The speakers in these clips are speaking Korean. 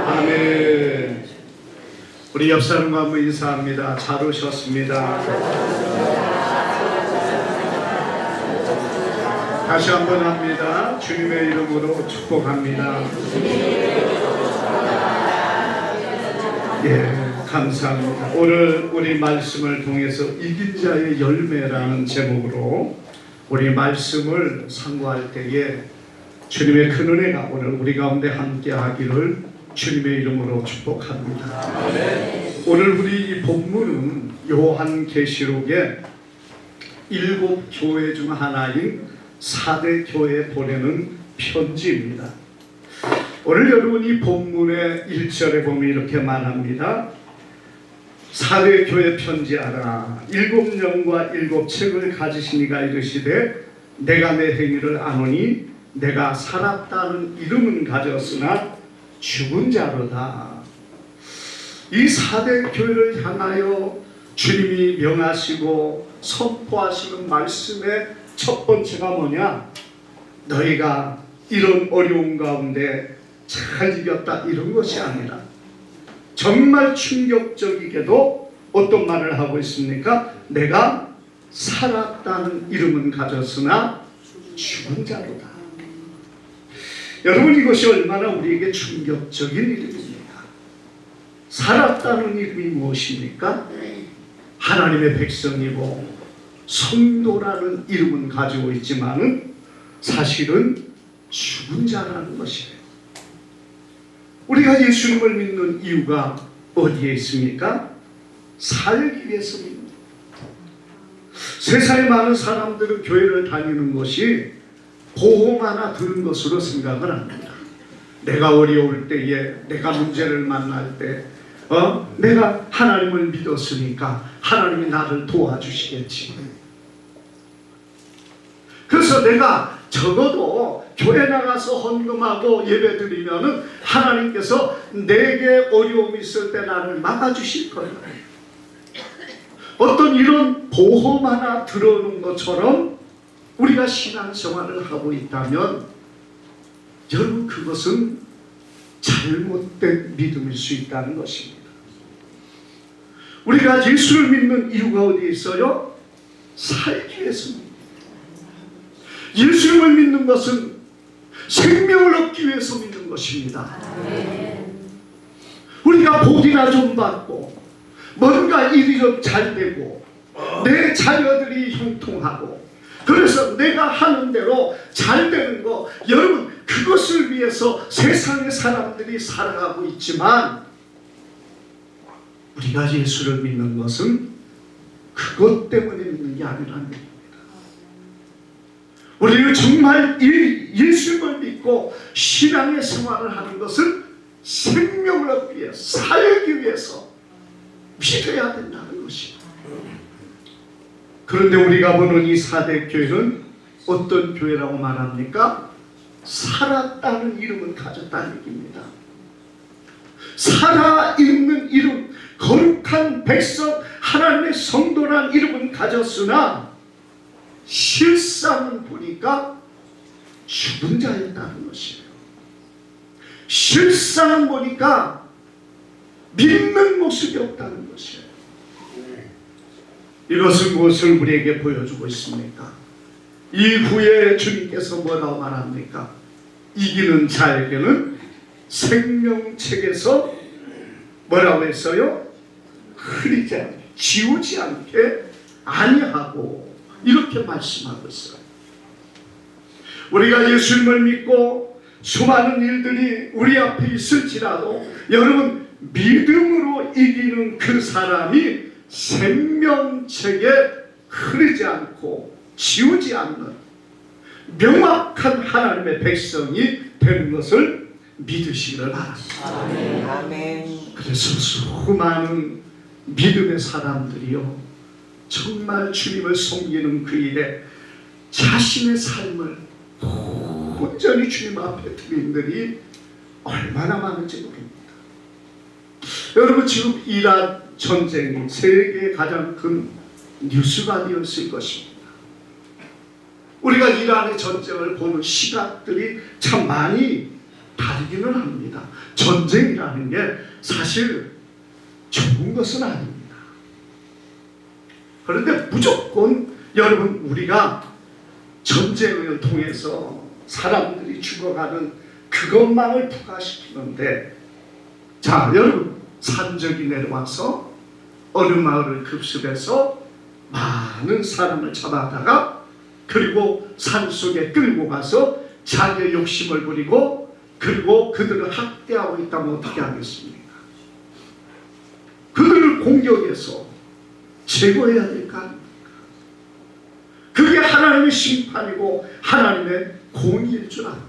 아멘. 우리 옆 사람과 한번 인사합니다. 잘 오셨습니다. 다시 한번 합니다. 주님의 이름으로 축복합니다. 예, 감사합니다. 오늘 우리 말씀을 통해서 이긴 자의 열매라는 제목으로 우리 말씀을 상고할 때에 주님의 큰 은혜가 오늘 우리 가운데 함께 하기를 주님의 이름으로 축복합니다. 오늘 우리 이 본문은 요한계시록의 7교회 중 하나인 사대교회에 보내는 편지입니다. 오늘 여러분 이 본문의 1절에 보면 이렇게 말합니다. 사대교회 편지하라. 7년과 7책을 가지시니가 이르시되 내가 내 행위를 아노니 내가 살았다는 이름은 가졌으나 죽은 자로다. 이 사대교회를 향하여 주님이 명하시고 선포하시는 말씀의 첫 번째가 뭐냐? 너희가 이런 어려운 가운데 잘 이겼다 이런 것이 아니라 정말 충격적이게도 어떤 말을 하고 있습니까? 내가 살았다는 이름은 가졌으나 죽은 자로다. 여러분 이것이 얼마나 우리에게 충격적인 이름입니까? 살았다는 이름이 무엇입니까? 하나님의 백성이고 성도라는 이름은 가지고 있지만은 사실은 죽은 자라는 것이에요. 우리가 예수님을 믿는 이유가 어디에 있습니까? 살기 위해서 믿는 거예요. 세상에 많은 사람들은 교회를 다니는 것이 보험 하나 들은 것으로 생각을 합니다. 내가 어려울 때에, 내가 문제를 만날 때 내가 하나님을 믿었으니까 하나님이 나를 도와주시겠지. 그래서 내가 적어도 교회 나가서 헌금하고 예배드리면은 하나님께서 내게 어려움이 있을 때 나를 막아주실 거예요. 어떤 이런 보험 하나 들어오는 것처럼 우리가 신앙생활을 하고 있다면 여러분 그것은 잘못된 믿음일 수 있다는 것입니다. 우리가 예수를 믿는 이유가 어디에 있어요? 살기 위해서입니다. 예수님을 믿는 것은 생명을 얻기 위해서 믿는 것입니다. 우리가 복이나 좀 받고 뭔가 일이 좀 잘 되고 내 자녀들이 형통하고 그래서 내가 하는 대로 잘 되는 거, 여러분 그것을 위해서 세상의 사람들이 살아가고 있지만 우리가 예수를 믿는 것은 그것 때문에 믿는 게 아니라는 겁니다. 우리는 정말 예수를 믿고 신앙의 생활을 하는 것은 생명을 얻기 위해서, 살기 위해서 믿어야 된다는 것입니다. 그런데 우리가 보는 이 사대교회는 어떤 교회라고 말합니까? 살았다는 이름은 가졌다는 얘기입니다. 살아있는 이름, 거룩한 백성, 하나님의 성도란 이름은 가졌으나 실상은 보니까 죽은 자였다는 것이에요. 실상은 보니까 믿는 모습이 없다는 것이에요. 이것은 무엇을 우리에게 보여주고 있습니까? 이후에 주님께서 뭐라고 말합니까? 이기는 자에게는 생명책에서 뭐라고 했어요? 흐리지 않게, 지우지 않게 아니하고 이렇게 말씀하고 있어요. 우리가 예수님을 믿고 수많은 일들이 우리 앞에 있을지라도 여러분 믿음으로 이기는 그 사람이 생명책에 흐르지 않고 지우지 않는 명확한 하나님의 백성이 되는 것을 믿으시기를 바랍니다. 아멘. 그래서 수많은 믿음의 사람들이요 정말 주님을 섬기는 그 일에 자신의 삶을 온전히 주님 앞에 드린 분들이 얼마나 많은지 모릅니다. 여러분 지금 이란 전쟁이 세계의 가장 큰 뉴스가 되었을 것입니다. 우리가 이란의 전쟁을 보는 시각들이 참 많이 다르기는 합니다. 전쟁이라는 게 사실 좋은 것은 아닙니다. 그런데 무조건 여러분, 우리가 전쟁을 통해서 사람들이 죽어가는 그것만을 부과시키는데, 자 여러분, 산적이 내려와서 어느 마을을 급습해서 많은 사람을 잡아다가 그리고 산속에 끌고 가서 자기의 욕심을 부리고 그리고 그들을 학대하고 있다면 어떻게 하겠습니까? 그들을 공격해서 제거해야 될 거 아닙니까? 그게 하나님의 심판이고 하나님의 공의일 줄 압니다.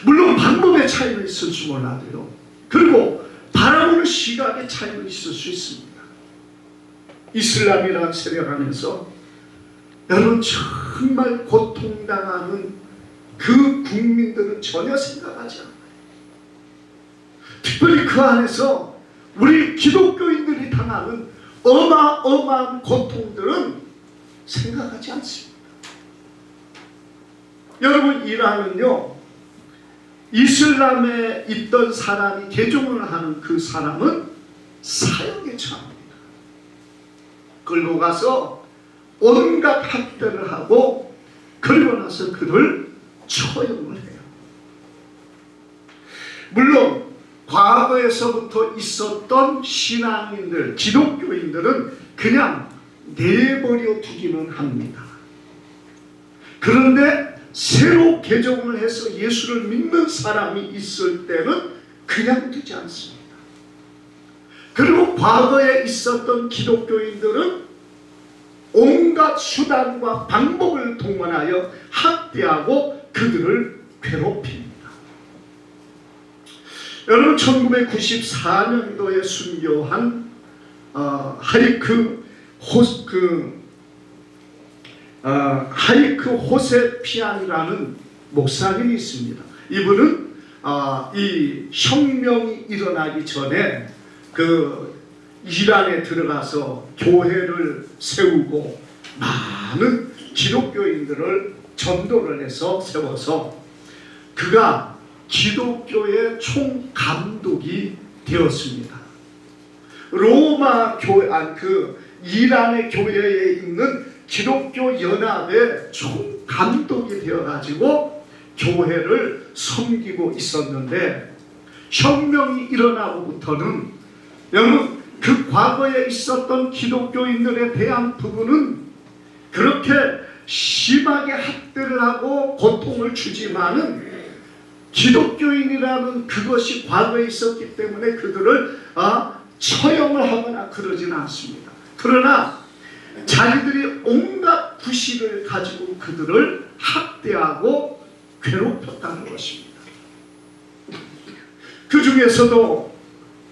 물론 방법의 차이는 있을지 몰라도요, 그리고 바라보는 시각의 차이는 있을 수 있습니다. 이슬람이라는 세력 안에서 여러분 정말 고통당하는 그 국민들은 전혀 생각하지 않아요. 특별히 그 안에서 우리 기독교인들이 당하는 어마어마한 고통들은 생각하지 않습니다. 여러분, 이란은요, 이슬람에 있던 사람이 개종을 하는 그 사람은 사형에 처합니다. 끌고 가서 온갖 학대를 하고 그리고 나서 그를 처형을 해요. 물론 과거에서부터 있었던 신앙인들, 기독교인들은 그냥 내버려 두기는 합니다. 그런데 새로 개종을 해서 예수를 믿는 사람이 있을 때는 그냥 두지 않습니다. 그리고 과거에 있었던 기독교인들은 온갖 수단과 방법을 동원하여 학대하고 그들을 괴롭힙니다. 여러분, 1994년도에 순교한 하이크 호세피안이라는 목사님이 있습니다. 이분은 이 혁명이 일어나기 전에 그 이란에 들어가서 교회를 세우고 많은 기독교인들을 전도를 해서 세워서 그가 기독교의 총감독이 되었습니다. 로마 교회, 이란의 교회에 있는 기독교 연합의 총감독이 되어가지고 교회를 섬기고 있었는데, 혁명이 일어나고부터는 여러분, 그 과거에 있었던 기독교인들에 대한 부분은 그렇게 심하게 학대를 하고 고통을 주지만은 기독교인이라는 그것이 과거에 있었기 때문에 그들을 처형을 하거나 그러지는 않습니다. 그러나 자기들이 온갖 부실을 가지고 그들을 학대하고 괴롭혔다는 것입니다. 그 중에서도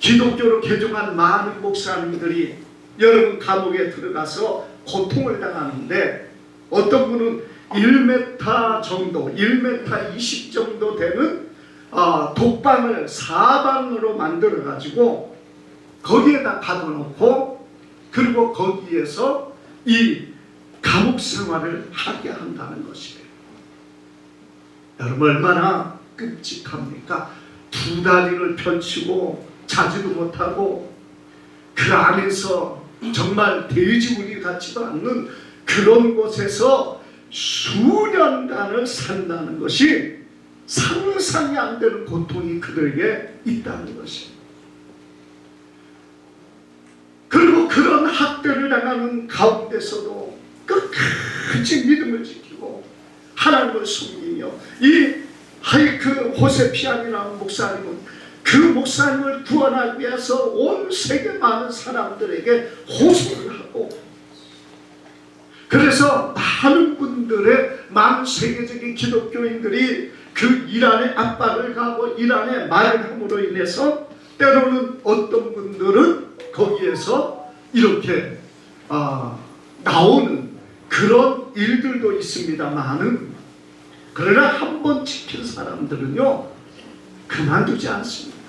기독교로 개종한 많은 목사님들이 여러분 감옥에 들어가서 고통을 당하는데, 어떤 분은 1m 정도, 1m 20 정도 되는 독방을 사방으로 만들어 가지고 거기에다 가둬놓고 그리고 거기에서 이 감옥 생활을 하게 한다는 것이에요. 여러분, 얼마나 끔찍합니까? 두 다리를 펼치고 자지도 못하고 그 안에서 정말 돼지우리 같지도 않는 그런 곳에서 수년간을 산다는 것이 상상이 안 되는 고통이 그들에게 있다는 것입니다. 그리고 그런 학대를 당하는 가운데서도 끝까지 믿음을 지키고 하나님을 섬기며, 이 하이크 호세피안이라는 목사님은 그 목사님을 구원하기 위해서 온 세계 많은 사람들에게 호소를 하고, 그래서 많은 분들의, 많은 세계적인 기독교인들이 그 이란에 압박을 가고 이란에 말을 함으로 인해서 때로는 어떤 분들은 거기에서 이렇게 나오는 그런 일들도 있습니다만은, 그러나 한번 지킨 사람들은요 그만두지 않습니다.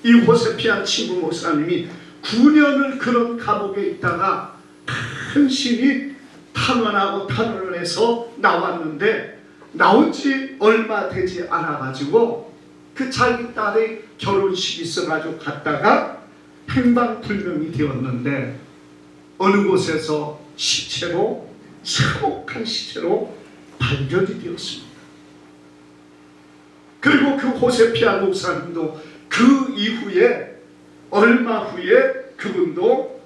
이 호세피안 친구 목사님이 9년을 그런 감옥에 있다가 간신히 탄원하고 탄원을 해서 나왔는데, 나온 지 얼마 되지 않아가지고 그 자기 딸의 결혼식이 있어가지고 갔다가 행방불명이 되었는데 어느 곳에서 시체로, 참혹한 시체로 발견이 되었습니다. 그리고 그 호세피아 목사님도 그 이후에 얼마 후에 그분도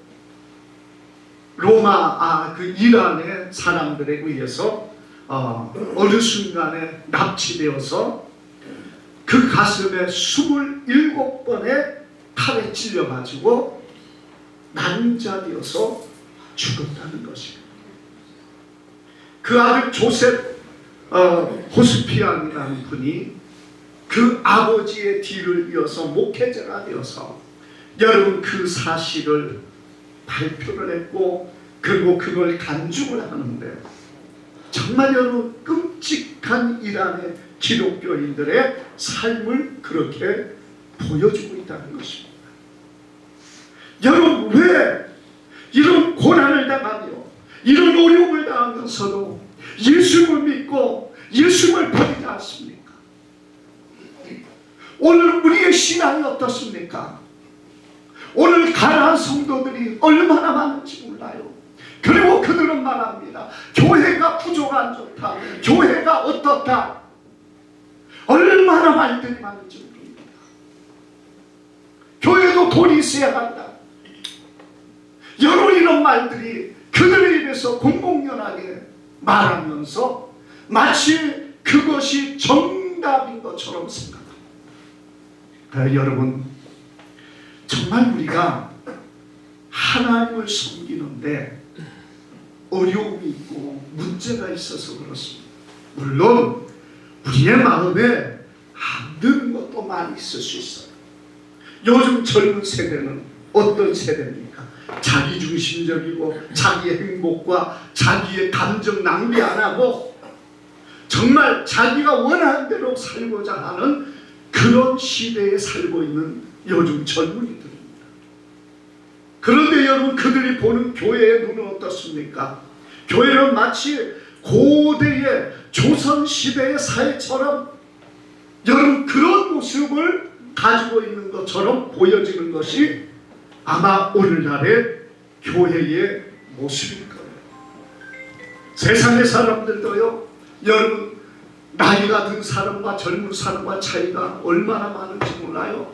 로마 그 이란의 사람들에 의해서 어느 순간에 납치되어서 그 가슴에 27번의 칼에 찔려가지고 난자되어서 죽었다는 것입니다. 그 아들 조셉 호스피안이라는 분이 그 아버지의 뒤를 이어서 목회자가 되어서 여러분 그 사실을 발표를 했고 그리고 그걸 간증을 하는데 정말 여러분 끔찍한 이란의 기독교인들의 삶을 그렇게 보여주고 있다는 것입니다. 여러분 왜 이런 고난을 당하며 이런 어려움을 당하면서도 예수를 믿고 예수를 버리지 않습니까? 오늘 우리의 신앙이 어떻습니까? 오늘 가난한 성도들이 얼마나 많은지 몰라요. 그리고 그들은 말합니다. 교회가 구조가 안 좋다. 교회가 어떻다. 얼마나 말들이 많은지 모릅니다. 교회도 돈이 있어야 한다. 여러 이런 말들이 그들의 입에서 공공연하게 말하면서 마치 그것이 정답인 것처럼 생각합니다. 여러분 정말 우리가 하나님을 섬기는데 어려움이 있고 문제가 있어서 그렇습니다. 물론 우리의 마음에 안 드는 것도 많이 있을 수 있어요. 요즘 젊은 세대는 어떤 세대입니까? 자기중심적이고 자기의 행복과 자기의 감정 낭비 안 하고 정말 자기가 원하는 대로 살고자 하는 그런 시대에 살고 있는 요즘 젊은이들입니다. 그런데 여러분 그들이 보는 교회의 눈은 어떻습니까? 교회는 마치 고대의 조선시대의 사회처럼 여러분 그런 모습을 가지고 있는 것처럼 보여지는 것이 아마 오늘날의 교회의 모습일 거예요. 세상의 사람들도요, 여러분 나이가 든 사람과 젊은 사람과 차이가 얼마나 많은지 몰라요.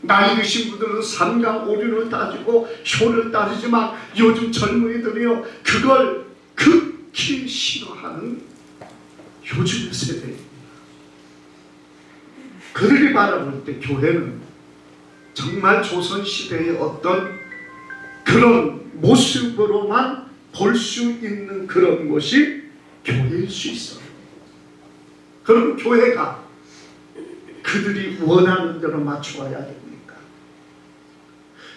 나이 드신 분들은 삼강 오륜을 따지고 효를 따지지만 요즘 젊은이들이요 그걸 극히 싫어하는 요즘의 세대입니다. 그들이 바라볼 때 교회는 정말 조선시대의 어떤 그런 모습으로만 볼 수 있는 그런 것이 교회일 수 있어요. 그럼 교회가 그들이 원하는 대로 맞춰야 됩니까?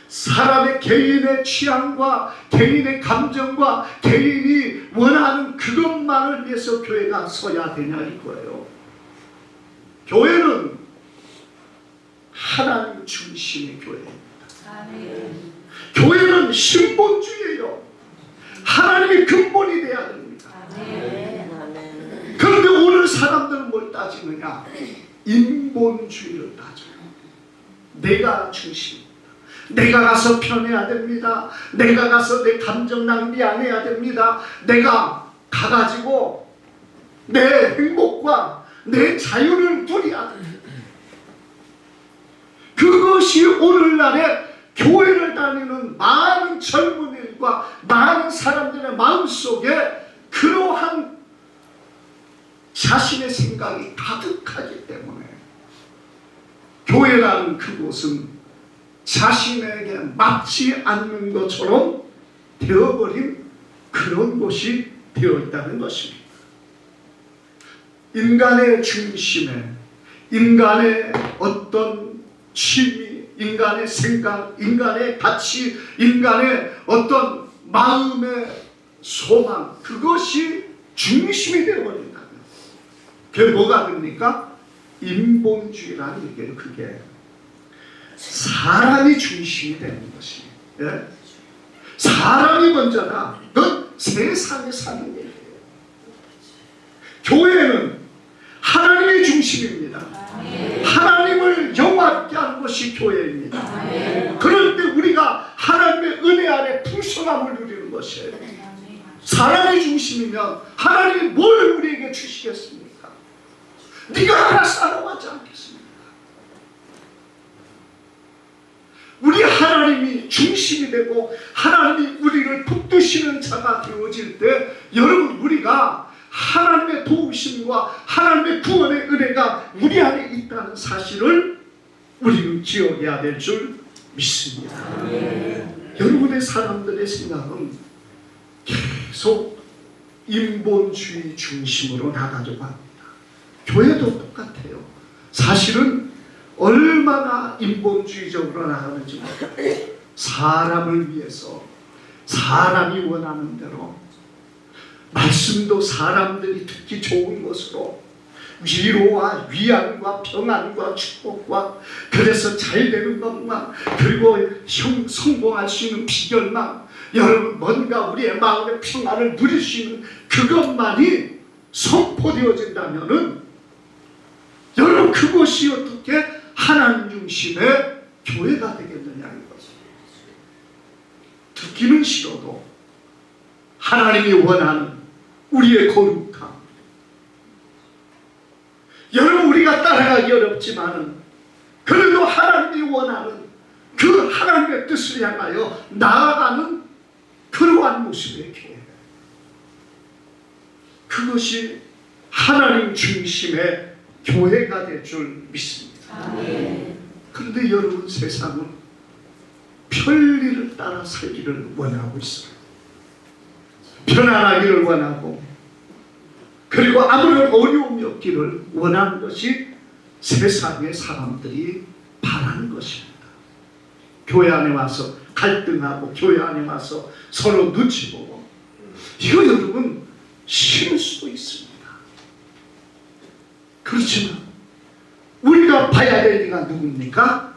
사람의 개인의 취향과 개인의 감정과 개인이 원하는 그것만을 위해서 교회가 서야 되냐 이거예요. 교회는 하나님 중심의 교회입니다. 아멘. 교회는 신본주의예요. 하나님의 근본이 돼야 됩니다. 아멘. 그런데 오늘 사람들은 뭘 따지느냐? 인본주의를 따져요. 내가 중심입니다. 내가 가서 편해야 됩니다. 내가 가서 내 감정 낭비 안 해야 됩니다. 내가 가가지고 내 행복과 내 자유를 누려야 됩니다. 그것이 오늘날의 교회를 다니는 많은 젊은이들과 많은 사람들의 마음속에 그러한 자신의 생각이 가득하기 때문에 교회라는 그곳은 자신에게 맞지 않는 것처럼 되어버린 그런 곳이 되어 있다는 것입니다. 인간의 중심에 인간의 어떤 취미, 인간의 생각, 인간의 가치, 인간의 어떤 마음의 소망, 그것이 중심이 되어버린다면 그게 뭐가 됩니까? 인본주의라는 얘기예요. 그게 사람이 중심이 되는 것이, 예? 사람이 먼저다. 그건 세상에 사는 얘기예요. 교회는 중심입니다. 하나님을 영화롭게 하는 것이 교회입니다. 그럴 때 우리가 하나님의 은혜 안에 풍성함을 누리는 것이에요. 사람이 중심이면 하나님이 뭘 우리에게 주시겠습니까? 네가 알아서 하라고 하지 않겠습니까? 우리 하나님이 중심이 되고 하나님이 우리를 붙드시는 자가 되어질 때 여러분 우리가 하나님의 도우심과 하나님의 구원의 은혜가 우리 안에 있다는 사실을 우리는 기억해야 될 줄 믿습니다. 여러분의 사람들의 생각은 계속 인본주의 중심으로 나가려고 합니다. 교회도 똑같아요. 사실은 얼마나 인본주의적으로 나가는지 몰라요. 사람을 위해서 사람이 원하는 대로 말씀도 사람들이 듣기 좋은 것으로 위로와 위안과 평안과 축복과 그래서 잘 되는 것만 그리고 성공할 수 있는 비결만 여러분 뭔가 우리의 마음의 평안을 누릴 수 있는 그것만이 선포되어진다면은 여러분 그것이 어떻게 하나님 중심의 교회가 되겠느냐 이거죠. 듣기는 싫어도 하나님이 원하는 우리의 거룩함 여러분 우리가 따라가기 어렵지만은 그래도 하나님이 원하는 그 하나님의 뜻을 향하여 나아가는 그러한 모습의 교회 그것이 하나님 중심의 교회가 될 줄 믿습니다. 그런데 여러분 세상은 편리를 따라 살기를 원하고 있어요. 편안하기를 원하고 그리고 아무런 어려움이 없기를 원하는 것이 세상의 사람들이 바라는 것입니다. 교회 안에 와서 갈등하고 교회 안에 와서 서로 눈치 보고 이거 여러분 싫을 수도 있습니다. 그렇지만 우리가 봐야 될 이가 누굽니까?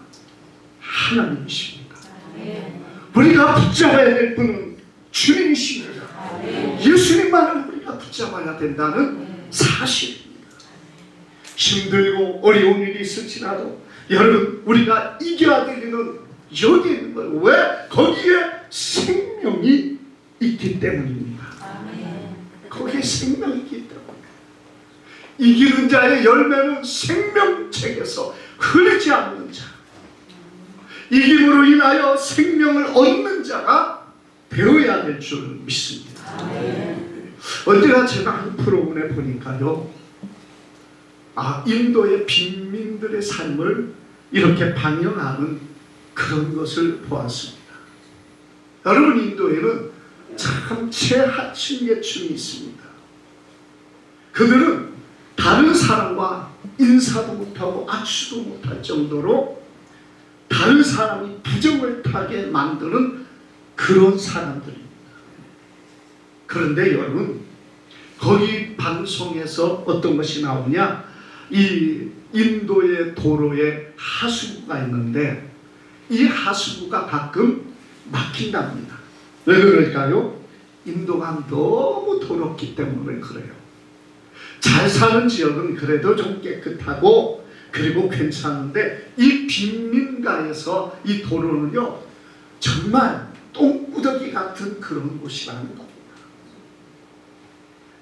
하나님이십니다. 우리가 붙잡아야 될 분은 주님이십니다. 예수님만을 우리가 붙잡아야 된다는 사실입니다. 힘들고 어려운 일이 있을지라도 여러분 우리가 이겨야 될 일은 여기 있는 거예요. 왜? 거기에 생명이 있기 때문입니다. 거기에 생명이 있기 때문에 이기는 자의 열매는 생명책에서 흐르지 않는 자 이김으로 인하여 생명을 얻는 자가 되어야 될 줄 믿습니다. 언제나 제가 한 프로그램에 보니까요 인도의 빈민들의 삶을 이렇게 방영하는 그런 것을 보았습니다. 여러분 인도에는 참 최하층계층이 있습니다. 그들은 다른 사람과 인사도 못하고 악수도 못할 정도로 다른 사람이 부정을 타게 만드는 그런 사람들입니다. 그런데 여러분 거기 방송에서 어떤 것이 나오냐 이 인도의 도로에 하수구가 있는데 이 하수구가 가끔 막힌답니다. 왜 그럴까요? 인도가 너무 더럽기 때문에 그래요. 잘 사는 지역은 그래도 좀 깨끗하고 그리고 괜찮은데 이 빈민가에서 이 도로는요 정말 똥구더기 같은 그런 곳이라는 겁니다.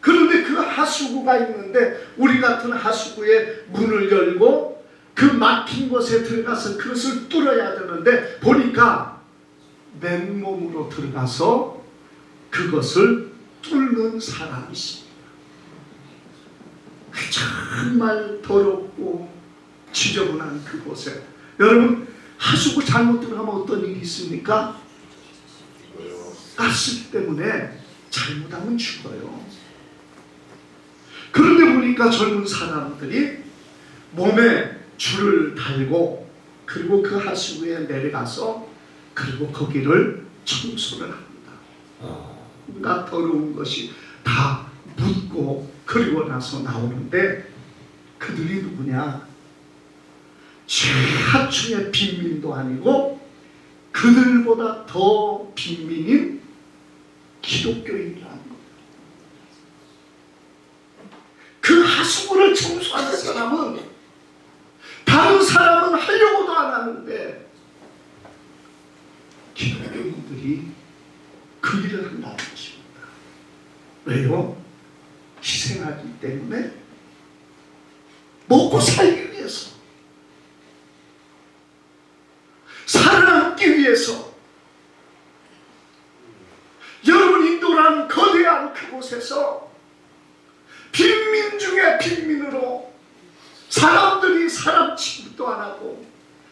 그런데 그 하수구가 있는데 우리 같은 하수구에 문을 열고 그 막힌 곳에 들어가서 그것을 뚫어야 되는데 보니까 맨몸으로 들어가서 그것을 뚫는 사람이 있습니다. 정말 더럽고 지저분한 그곳에 여러분 하수구 잘못 들어가면 어떤 일이 있습니까? 가스 때문에 잘못하면 죽어요. 그런데 보니까 젊은 사람들이 몸에 줄을 달고 그리고 그 하수구에 내려가서 그리고 거기를 청소를 합니다. 뭔가 더러운 것이 다 묻고 그리고 나서 나오는데 그들이 누구냐? 최하층의 빈민도 아니고 그들보다 더 빈민인 기독교인이라는 겁니다. 그 하수구를 청소하는 사람은 다른 사람은 하려고도 안 하는데 기독교인들이 그 일을 한다는 것입니다. 왜요? 희생하기 때문에, 먹고 살기 위해서, 살아남기 위해서. 여러분, 인도라는 거대한 그곳에서 빈민 중에 빈민으로 사람들이 사람 취급도 안 하고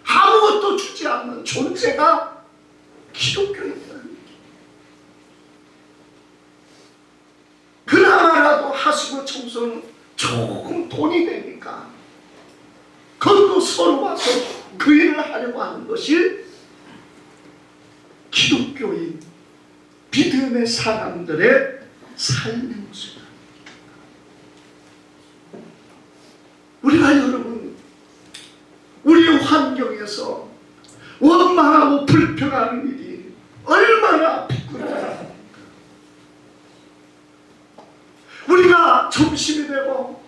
아무것도 주지 않는 존재가 기독교입니다. 그나마라도 하수구 청소는 조금 돈이 되니까 그것도 서로 와서 그 일을 하려고 하는 것이 기독교인 믿음의 사람들의 삶의 모습입니다. 우리가 여러분, 우리의 환경에서 원망하고 불평하는 일이 얼마나 부끄러워요. 우리가 점심이 되고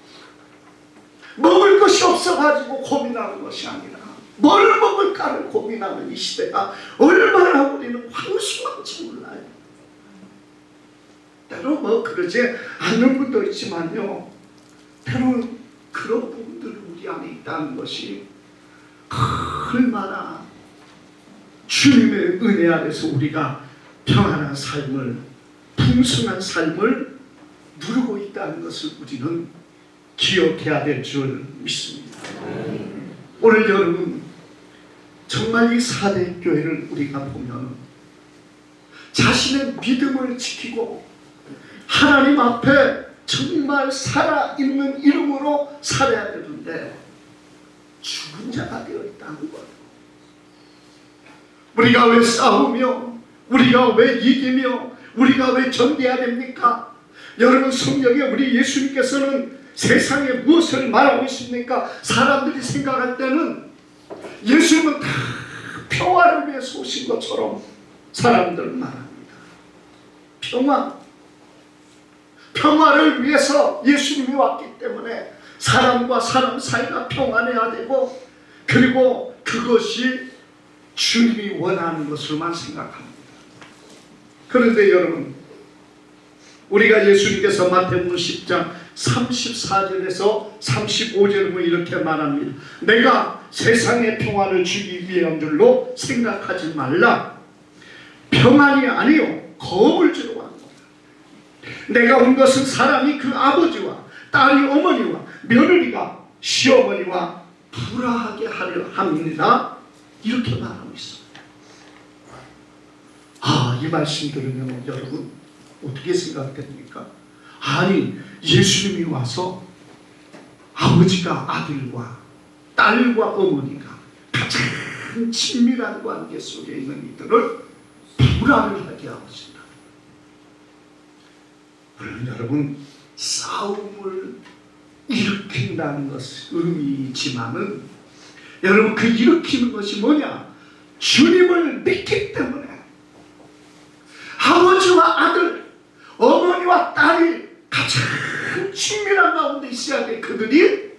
먹을 것이 없어가지고 고민하는 것이 아니라 뭘 먹을까를 고민하는 이 시대가 얼마나 우리는 황송한지 몰라요. 때로 그러지 않는 분도 있지만요, 때로는 그런 부분들이 우리 안에 있다는 것이 얼마나 주님의 은혜 아래서 우리가 평안한 삶을, 풍성한 삶을 누리고 있다는 것을 우리는 기억해야 될 줄 믿습니다. 오늘 여러분, 정말 이 사대 교회를 우리가 보면 자신의 믿음을 지키고 하나님 앞에 정말 살아있는 이름으로 살아야 되는데 죽은 자가 되어 있다는 것. 우리가 왜 싸우며, 우리가 왜 이기며, 우리가 왜 견뎌야 됩니까? 여러분, 성경에 우리 예수님께서는 세상에 무엇을 말하고 있습니까? 사람들이 생각할 때는 예수님은 다 평화를 위해서 오신 것처럼 사람들 말합니다. 평화를 위해서 예수님이 왔기 때문에 사람과 사람 사이가 평안해야 되고, 그리고 그것이 주님이 원하는 것을만 생각합니다. 그런데 여러분, 우리가 예수님께서 마태복음 10장 34절에서 35절에 보면 이렇게 말합니다. 내가 세상의 평화를 주기 위한 줄로 생각하지 말라. 평안이 아니요 겁을 주러 왔노라. 내가 온 것은 사람이 그 아버지와 딸이 어머니와 며느리가 시어머니와 불화하게 하려 함이니라. 이렇게 말하고 있습니다. 이 말씀 들으면 여러분 어떻게 생각됩니까? 아니, 예수님이 와서 아버지가 아들과 딸과 어머니가 가장 친밀한 관계 속에 있는 이들을 불화를 하게 하고 있습니다. 물론 여러분, 싸움을 일으킨다는 것은 의미이지만은 여러분, 그 일으키는 것이 뭐냐? 주님을 믿기 때문에 아버지와 아들, 어머니와 딸이 가장 친밀한 가운데 있어야 돼. 그들이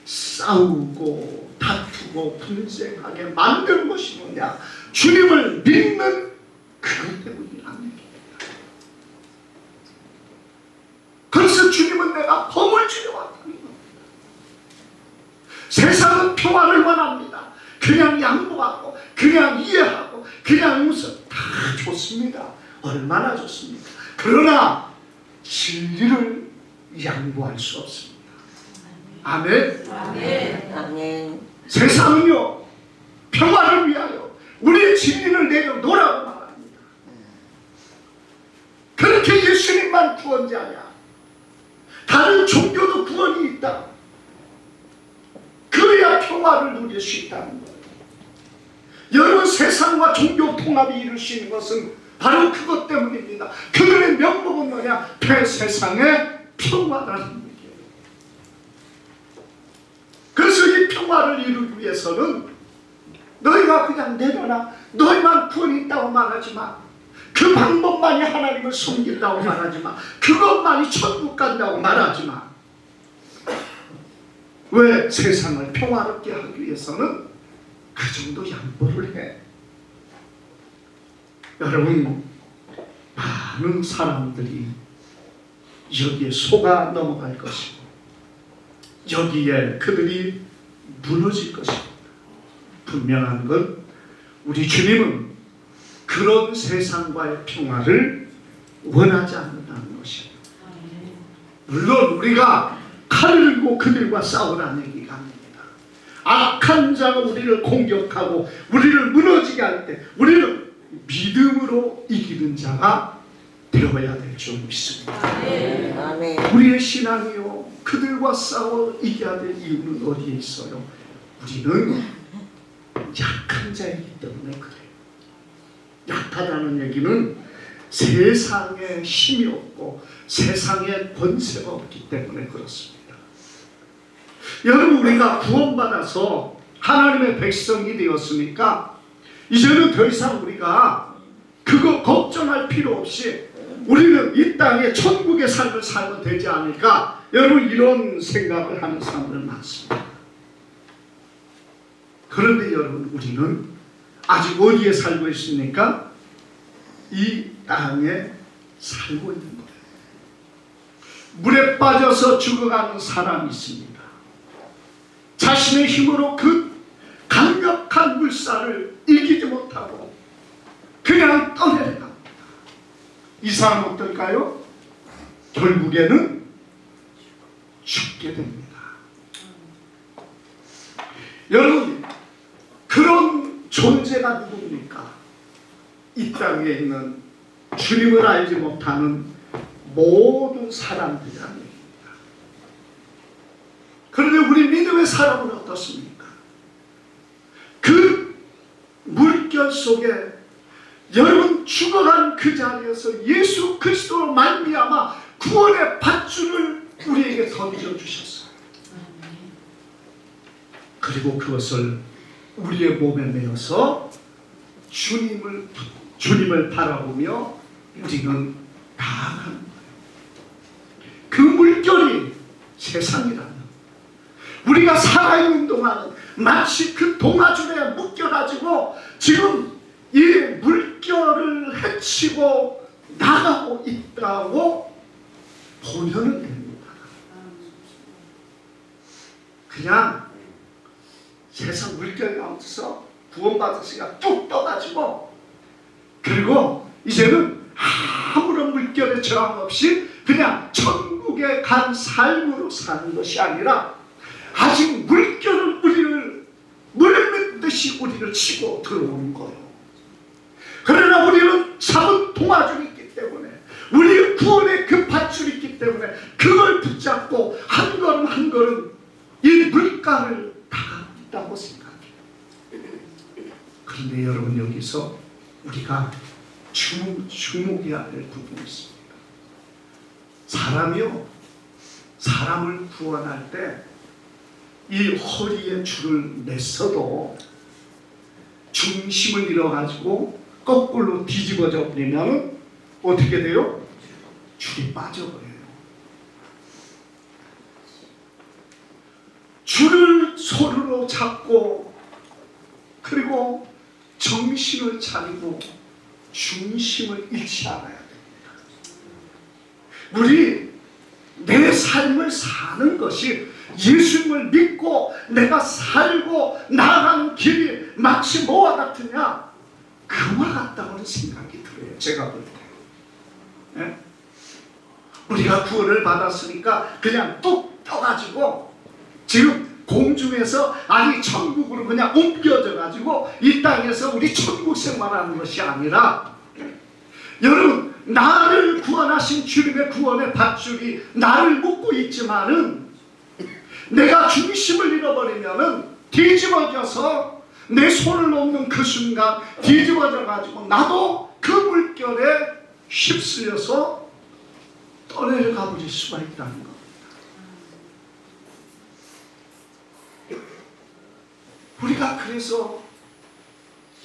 싸우고 다투고 분쟁하게 만든 것이 뭐냐? 주님을 믿는 그것 때문이라는 얘기입니다. 그래서 주님은 내가 범을 주려 왔다는 겁니다. 세상은 평화를 원합니다. 그냥 양보하고 그냥 이해하고 그냥 웃어 다 좋습니다. 얼마나 좋습니까? 그러나 진리를 양보할 수 없습니다. 아멘. 아멘. 아멘. 세상은요, 평화를 위하여 우리의 진리를 내려놓으라고 말합니다. 그렇게 예수님만 구원자냐? 다른 종교도 구원이 있다. 그래야 평화를 누릴 수 있다는 거예요. 여러분, 세상과 종교 통합이 이룰 수 있는 것은 바로 그것 때문입니다. 그들의 명목은 뭐냐? 세상의 평화라는 얘기예요. 그래서 이 평화를 이루기 위해서는 너희가 그냥 내려놔, 너희만 구원이 있다고 말하지 마. 그 방법만이 하나님을 섬긴다고 말하지 마. 그것만이 천국 간다고 말하지 마. 왜 세상을 평화롭게 하기 위해서는 그 정도 양보를 해. 여러분, 많은 사람들이 여기에 속아 넘어갈 것이고 여기에 그들이 무너질 것입니다. 분명한 건 우리 주님은 그런 세상과의 평화를 원하지 않는다는 것입니다. 물론 우리가 칼을 들고 그들과 싸우라는 얘기가 아닙니다. 악한 자가 우리를 공격하고 우리를 무너지게 할 때 우리는 믿음으로 이기는 자가 되어야 될 줄 믿습니다. 아멘. 우리의 신앙이요, 그들과 싸워 이겨야 될 이유는 어디에 있어요? 우리는 약한 자이기 때문에 그래요. 약하다는 얘기는 세상에 힘이 없고 세상에 권세가 없기 때문에 그렇습니다. 여러분, 우리가 구원받아서 하나님의 백성이 되었으니까 이제는 더 이상 우리가 그거 걱정할 필요 없이 우리는 이 땅에 천국의 삶을 살면 되지 않을까? 여러분, 이런 생각을 하는 사람들 많습니다. 그런데 여러분, 우리는 아직 어디에 살고 있습니까? 이 땅에 살고 있는 거예요. 물에 빠져서 죽어가는 사람이 있습니다. 자신의 힘으로 그 강력한 물살을 이기지 못하고 그냥 떠내려갑니다. 이 사람 어떨까요? 결국에는 죽게 됩니다. 여러분, 그런 존재가 누굽니까? 이 땅에 있는 주님을 알지 못하는 모든 사람들이 아닙니다. 그런데 우리 믿음의 사람은 어떻습니까? 그 물결 속에 여러분 죽어간 그 자리에서 예수 그리스도로 말미암아 구원의 밧줄을 우리에게 던져주셨어요. 그리고 그것을 우리의 몸에 메어서 주님을 바라보며 우리는 나아가는 거예요. 그 물결이 세상이라는, 우리가 살아있는 동안은 마치 그 동아줄에 묶여가지고 지금 이 물결을 헤치고 나가고 있다고 보면은 됩니다. 그냥 세상 물결 가운데서 구원받으시가 뚝 떠가지고 그리고 이제는 아무런 물결에 저항 없이 그냥 천국에 간 삶으로 사는 것이 아니라 아직 물결은 우리를 물밀듯이 우리를 치고 들어오는 거예요. 그러나 우리는 잡은 동아줄이 있기 때문에, 우리의 구원의 그 밧줄이 있기 때문에 그걸 붙잡고 한 걸음 한 걸음 이 물가를 다 있다고 생각해요. 그런데 여러분, 여기서 우리가 주목해야 될 부분이 있습니다. 사람이요, 사람을 구원할 때 이 허리에 줄을 맸어도 중심을 잃어가지고 거꾸로 뒤집어져 버리면 어떻게 돼요? 줄이 빠져버려요. 줄을 손으로 잡고 그리고 정신을 차리고 중심을 잃지 않아야 됩니다. 우리 내 삶을 사는 것이 예수님을 믿고 내가 살고 나아가는 길이 마치 뭐와 같으냐? 그와 같다고 생각이 들어요. 제가 볼 때. 네? 우리가 구원을 받았으니까 그냥 뚝 떠가지고 지금 공중에서 아니 천국으로 그냥 옮겨져 가지고 이 땅에서 우리 천국 생활하는 것이 아니라, 여러분, 나를 구원하신 주님의 구원의 밧줄이 나를 묶고 있지만은 내가 중심을 잃어버리면은 뒤집어져서 내 손을 놓는 그 순간 뒤집어져 가지고 나도 그 물결에 휩쓸려서 떠내려가 버릴 수가 있다는 겁니다. 우리가 그래서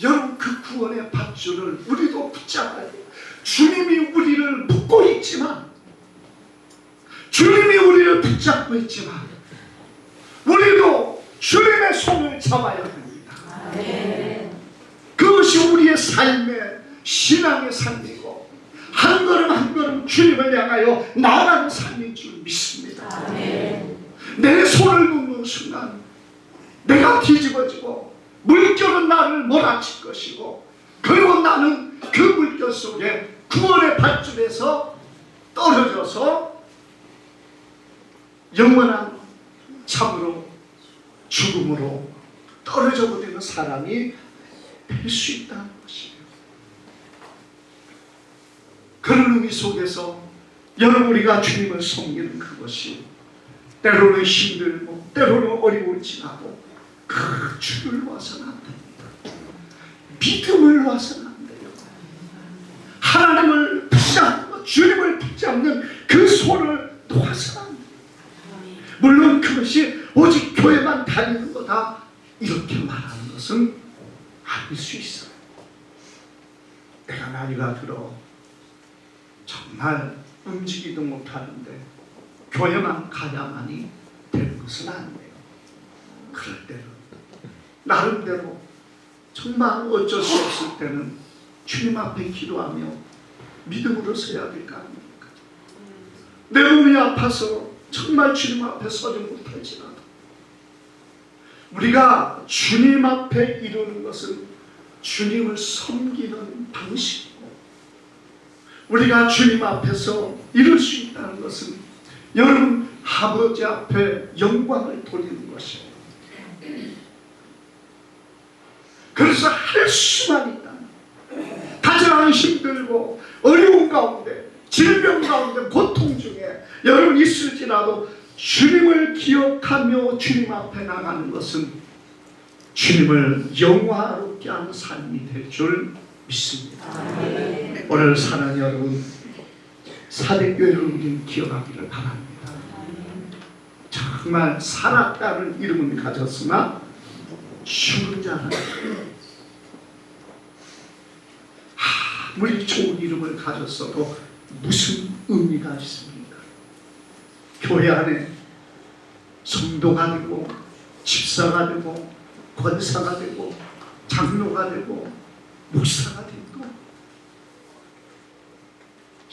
여러분, 그 구원의 밧줄을 우리도 붙잡아야 돼요. 주님이 우리를 묶고 있지만, 주님이 우리를 붙잡고 있지만 우리도 주님의 손을 잡아야 합니다. 그것이 우리의 삶의 신앙의 삶이고 한 걸음 한 걸음 주님을 향하여 나아가는 삶인 줄 믿습니다. 내 손을 놓는 순간 내가 뒤집어지고 물결은 나를 몰아칠 것이고 그리고 나는 그 물결 속에 구원의 밧줄에서 떨어져서 영원한 참으로 죽음으로 떨어져 버리는 사람이 될 수 있다는 것이에요. 그런 의미 속에서 여러분 우리가 주님을 섬기는 그것이 때로는 힘들고 때로는 어려움을 지나고 그 주를 와서는 안 됩니다. 믿음을 와서는 안 돼요. 하나님을 붙잡고 주님을 붙잡는 그 손을 놓아서는 안 돼요. 물론 그것이 오직 교회만 다니는 거다 이렇게 말하는 것은 아닐 수 있어요. 내가 나이가 들어 정말 움직이도 못하는데 교회만 가야만이 되는 것은 아니에요. 그럴 때는 나름대로 정말 어쩔 수 없을 때는 주님 앞에 기도하며 믿음으로 서야 될 거 아닙니까? 내 몸이 아파서 정말 주님 앞에 서지 못할지라도 우리가 주님 앞에 이루는 것은 주님을 섬기는 방식이고 우리가 주님 앞에서 이룰 수 있다는 것은 여러분 아버지 앞에 영광을 돌리는 것이에요. 그래서 할 수만 있다면 가장 힘들고 어려운 가운데 질병 가운데 고통 중에 여러분 있을지라도 주님을 기억하며 주님 앞에 나가는 것은 주님을 영화롭게 하는 삶이 될 줄 믿습니다. 오늘 사랑하는 여러분 사대교회를 우리는 기억하기를 바랍니다. 정말 살았다는 이름은 가졌으나 죽은 자는 아무리 좋은 이름을 가졌어도 무슨 의미가 있습니까? 교회 안에 성도가 되고 집사가 되고 권사가 되고 장로가 되고 목사가 되고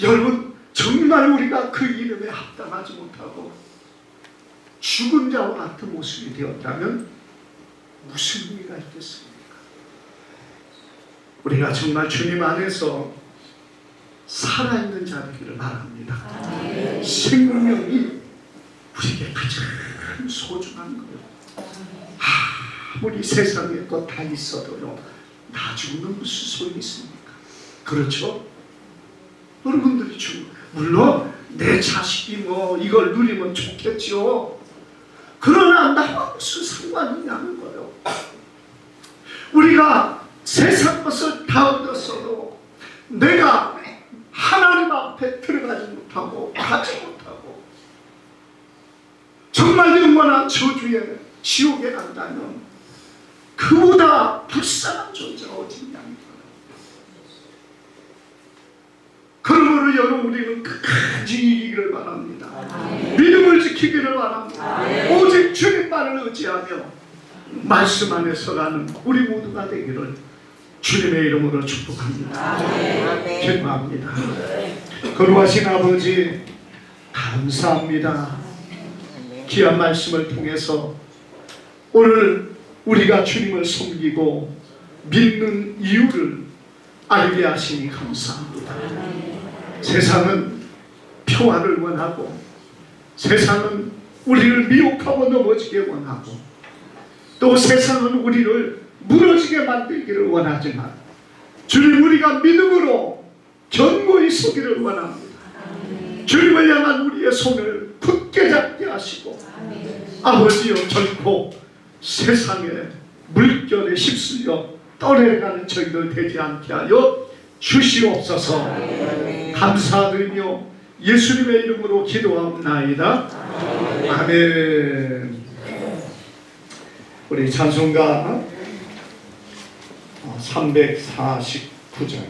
여러분 정말 우리가 그 이름에 합당하지 못하고 죽은 자와 같은 모습이 되었다면 무슨 의미가 있겠습니까? 우리가 정말 주님 안에서 살아있는 자 되기를 바랍니다. 생명이 우리에게 가장 소중한 거예요. 아무리 세상에 것 다 있어도요 나 죽는 무슨 소용이 있습니까? 그렇죠? 여러분들이 물론 내 자식이 뭐 이걸 누리면 좋겠죠. 그러나 나와 무슨 상관이 있냐는 거예요. 우리가 세상 것을 다 얻었어도 내가 하나님 앞에 들어가지 못하고 가지 못하고 정말 영원한 저주의 지옥에 간다면 그보다 불쌍한 존재가 어디 있냐는 거예요. 그러므로 여러분 우리는 끝까지 이기기를 바랍니다. 믿음을 지키기를 바랍니다. 오직 주님만을 의지하며 말씀 안에 서가는 우리 모두가 되기를 주님의 이름으로 축복합니다. 기도합니다. 거룩하신 아버지 감사합니다. 귀한 말씀을 통해서 오늘 우리가 주님을 섬기고 믿는 이유를 알게 하시니 감사합니다. 세상은 평화를 원하고 세상은 우리를 미혹하고 넘어지게 원하고 또 세상은 우리를 무너지게 만들기를 원하지만 주님 우리가 믿음으로 견고히 서기를 원합니다. 주님을 향한 우리의 손을 굳게 잡게 하시고 아버지여 결코 세상의 물결에 휩쓸려 떠내려가는 저희들 되지 않게 하여 주시옵소서. 감사드리며 예수님의 이름으로 기도하옵나이다. 아멘. 우리 찬송가 349장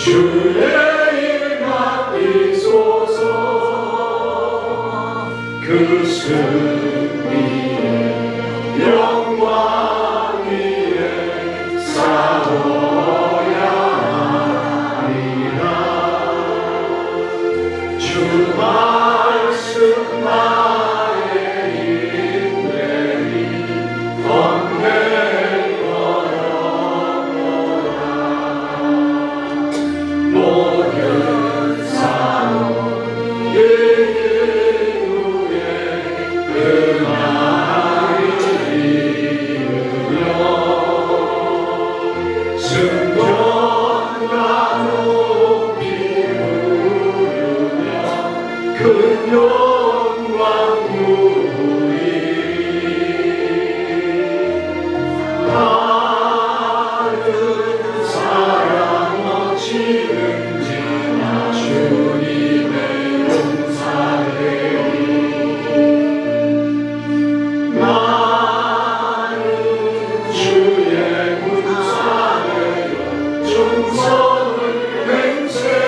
주의 일 맡기소서. 그 승리의 영광 위에 싸워야 하리라. 주 말씀 나의 인내리 건넬 걸어보라. 모든 싸움 이긴 후에 그날이 이르며 승전과 높이 부르며 큰 영광 누리리. 다른 사랑 어찌든지나 주님의 용사되리. 나는 주의 군사되어 충성을 맹세하여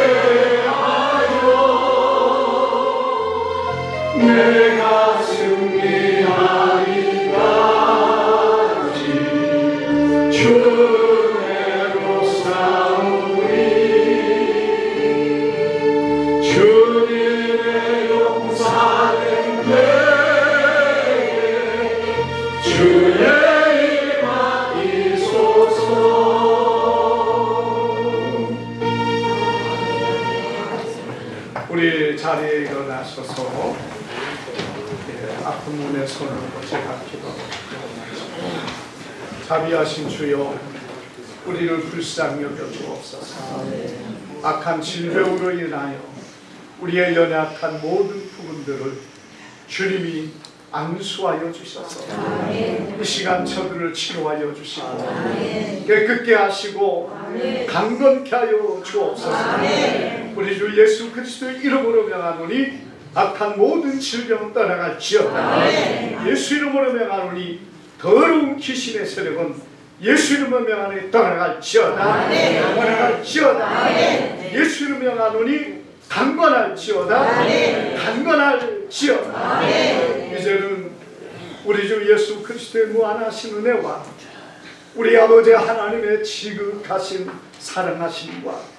내가 승리하리까지 주내로 싸우리. 주님의 용사된 내게 주의 일 맡기소서. 우리 자리에 일어나셔서 아픈 몸에 손을 제가 기도합니다. 자비하신 주여, 우리를 불쌍히 여겨 주옵소서. 악한 질병으로 인하여 우리의 연약한 모든 부분들을 주님이 안수하여 주셔서 이 시간 저들을 치료하여 주시고 깨끗게 하시고 강건케 하여 주옵소서. 우리 주 예수 그리스도의 이름으로 명하노니 악한 모든 질병은 떠나갈지어다. 예수 이름으로 명하노니 더러운 귀신의 세력은 예수 이름으로 명하노니 떠나갈지어다. 떠나갈지어다. 예수 이름으로 명하노니 강건할지어다. 강건할지어다. 이제는 우리 주 예수 그리스도의 무한하신 은혜와 우리 아버지 하나님의 지극하신 사랑하심과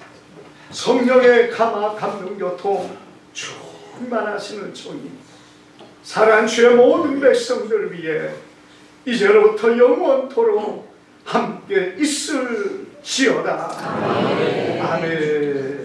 성령의 감화 감동 교통 충만하시는 종이 사랑하는 주의 모든 백성들을 위해 이제로부터 영원토록 함께 있을지어다. 아멘.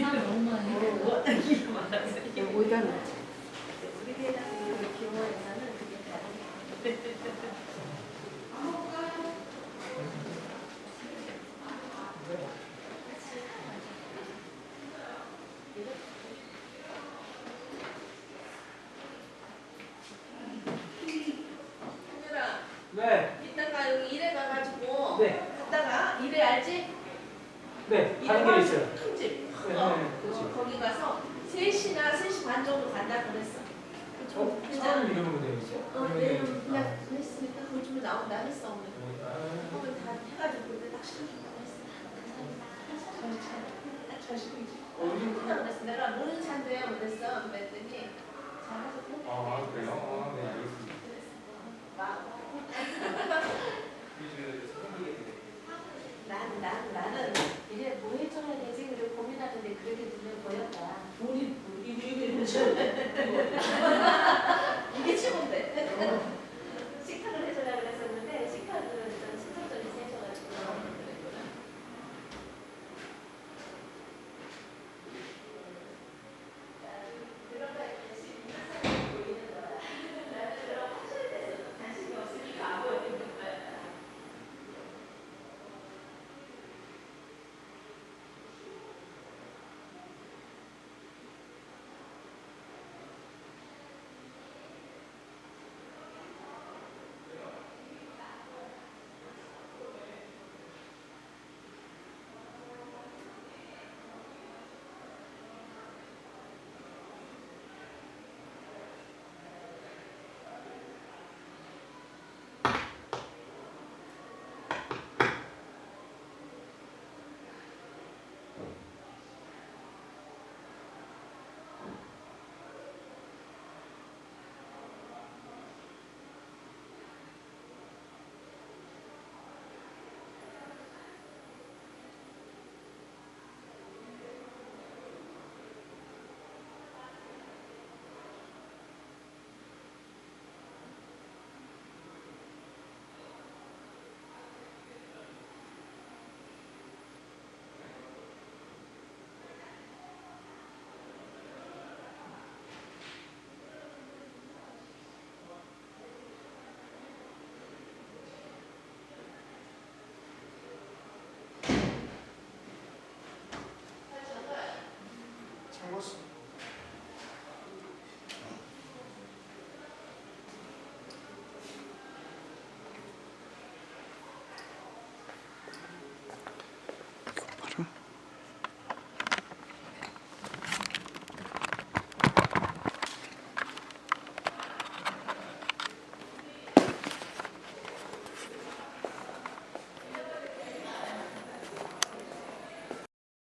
너무 많이 오전 우리 대장이 기호에서는 그게 다른 현준아, 네, 이따가 여기 일에 가가지고 네, 갔다가 일에 알지? 네, 일에 가는 길 있어요. 큰 집. 네, 거기 가서 3시나 3시 반 정도 간다 그랬어. 처음 이름으로 되어 있어요? 내일 그냥 했으니까 그쯤에 나온다 했어 오늘. 그러면 다 해가지고 그때 딱 시켜준다고 했어. 잘 시고 있지. 한다 그랬어. 내가 모르는 차인데 못했어. 그랬더니 잘하셨고. 아, 그래요? 네, 알겠습니다. 나는 이제 뭐 해줘야 되지? 그래 고민하는데 그렇게 눈에 보였다. 이게 최고인데.